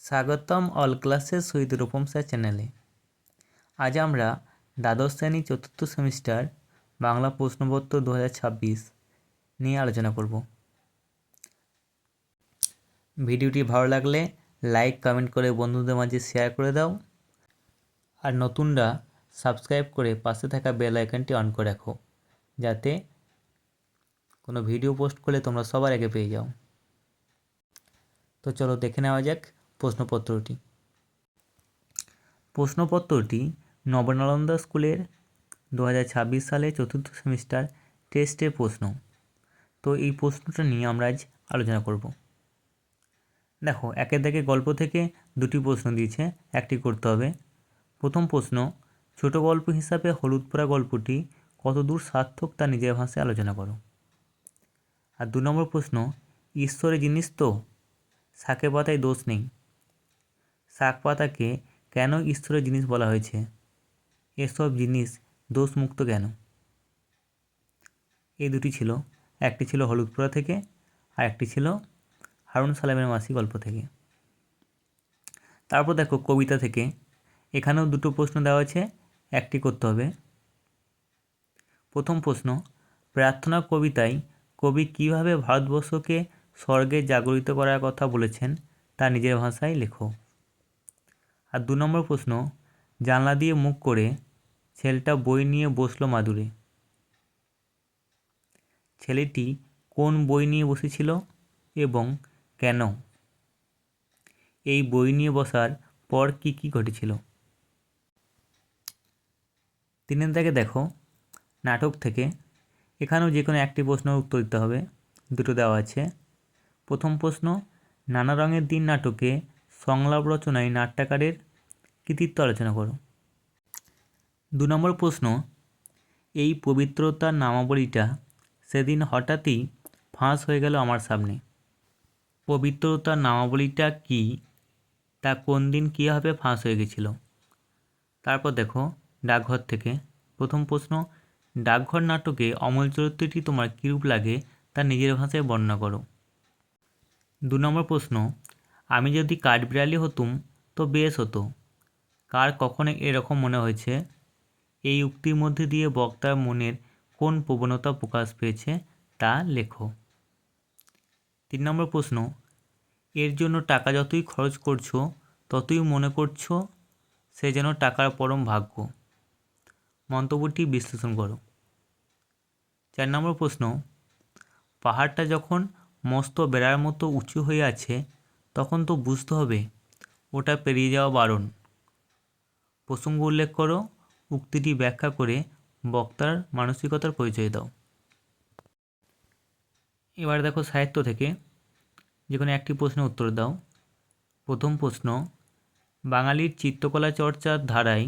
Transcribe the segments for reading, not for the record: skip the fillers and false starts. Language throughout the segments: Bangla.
স্বাগতম all classes with Rupam sir চ্যানেলে। আজ আমরা দ্বাদশ শ্রেণী চতুর্থ সেমিস্টার বাংলা প্রশ্নপত্র 2026 নিয়ে আলোচনা করব। ভিডিওটি ভালো লাগলে লাইক কমেন্ট করে বন্ধুদের মাঝে শেয়ার করে দাও, আর নতুনরা সাবস্ক্রাইব করে পাশে থাকা বেল আইকনটি অন করে রাখো, যাতে কোনো ভিডিও পোস্ট করলে তোমরা সবার আগে পেয়ে যাও। তো চলো দেখে নেওয়া যাক প্রশ্নপত্রটি। প্রশ্নপত্রটি নবনালন্দা স্কুলের 2026 সালে চতুর্থ সেমিস্টার টেস্টের প্রশ্ন। তো এই প্রশ্নটা নিয়ে আমরা আজ আলোচনা করব। দেখো, একের দাগে গল্প থেকে দুটি প্রশ্ন দিয়েছে, একটি করতে হবে। প্রথম প্রশ্ন, ছোট গল্প হিসাবে হলুদ পোড়া গল্পটি কতদূর সার্থক তা নিজের ভাষায় আলোচনা করো। আর 2 নম্বর প্রশ্ন, ঈশ্বরের জিনিস তো, শাকে পাতায় দোষ নেই, শাক পাতাকে কেন ঈশ্বরের জিনিস বলা হয়েছে, এসব জিনিস দোষমুক্ত কেন? এই দুটি ছিল, একটি ছিল হলুদ পোড়া থেকে আর একটি ছিল হারুন সালামের মাসি গল্প থেকে। তারপর দেখো কবিতা থেকে, এখানেও দুটো প্রশ্ন দেওয়া আছে, একটি করতে হবে। প্রথম প্রশ্ন, প্রার্থনা কবিতায় কবি কীভাবে ভারতবর্ষকে স্বর্গে জাগরিত করার কথা বলেছেন তা নিজের ভাষায় লেখো। আর 2 নম্বর প্রশ্ন, জানলা দিয়ে মুখ করে ছেলেটা বই নিয়ে বসলো মাদুরে, ছেলেটি কোন বই নিয়ে বসেছিল এবং কেন? এই বই নিয়ে বসার পর কি কি ঘটেছিল? 3 দাগে দেখো নাটক থেকে, এখানেও যে কোনো একটি প্রশ্নের উত্তর দিতে হবে, দুটো দেওয়া আছে। প্রথম প্রশ্ন, নানা রঙের দিন নাটকে সংলাপ রচনায় নাট্যকারের কৃতিত্ব আলোচনা করো। 2 নম্বর প্রশ্ন, এই পবিত্রতার নামাবলীটা সেদিন হঠাৎই ফাঁস হয়ে গেল আমার সামনে, পবিত্রতার নামাবলীটা কি, তা কোন দিন কীভাবে ফাঁস হয়ে গেছিল? তারপর দেখো ডাকঘর থেকে, প্রথম প্রশ্ন, ডাকঘর নাটকে অমল চরিত্রটি তোমার কীরূপ লাগে তা নিজের ভাষায় বর্ণনা করো। 2 নম্বর প্রশ্ন, আমি যদি কাঠবিড়ালি হতুম তো বেশ হতো, কার কখনো এরকম মনে হয়েছে? এই উক্তির মধ্যে দিয়ে বক্তার মনের কোন প্রবণতা প্রকাশ পেয়েছে তা লেখো। 3 নম্বর প্রশ্ন, এর জন্য টাকা যতই খরচ করছো ততই মনে করছো সে যেন টাকার পরম ভাগ্য, মন্তব্যটি বিশ্লেষণ করো। 4 নম্বর প্রশ্ন, পাহাড়টা যখন মস্ত বেড়ার মতো উঁচু হয়ে আছে তখন তো বুঝতে হবে ওটা পেরিয়ে যাওয়া বারণ, প্রসঙ্গ উল্লেখ করো, উক্তিটি ব্যাখ্যা করে বক্তার মানসিকতার পরিচয় দাও। এবার দেখো সাহিত্য থেকে যে কোনো একটি প্রশ্নের উত্তর দাও। প্রথম প্রশ্ন, বাঙালির চিত্রকলা চর্চার ধারায়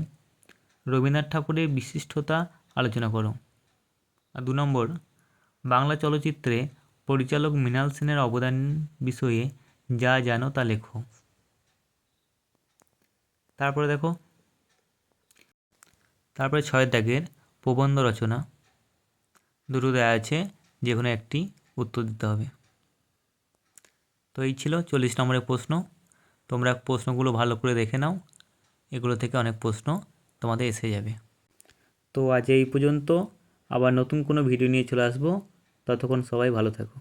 রবীন্দ্রনাথ ঠাকুরের বিশিষ্টতা আলোচনা করো। আর 2 নম্বর, বাংলা চলচ্চিত্রে পরিচালক মৃণাল সেনের অবদান বিষয়ে যা জানো তা লেখো। তারপরে 6 দাগের প্রবন্ধ রচনা, দুটো দেওয়া আছে, যে কোনো একটি উত্তর দিতে হবে। তো এই ছিল 40 নম্বরের প্রশ্ন। তোমরা প্রশ্নগুলো ভালো করে দেখে নাও, এগুলো থেকে অনেক প্রশ্ন তোমাদের এসে যাবে। তো আজ এই পর্যন্ত, আবার নতুন কোনো ভিডিও নিয়ে চলে আসবো, ততক্ষণ সবাই ভালো থাকো।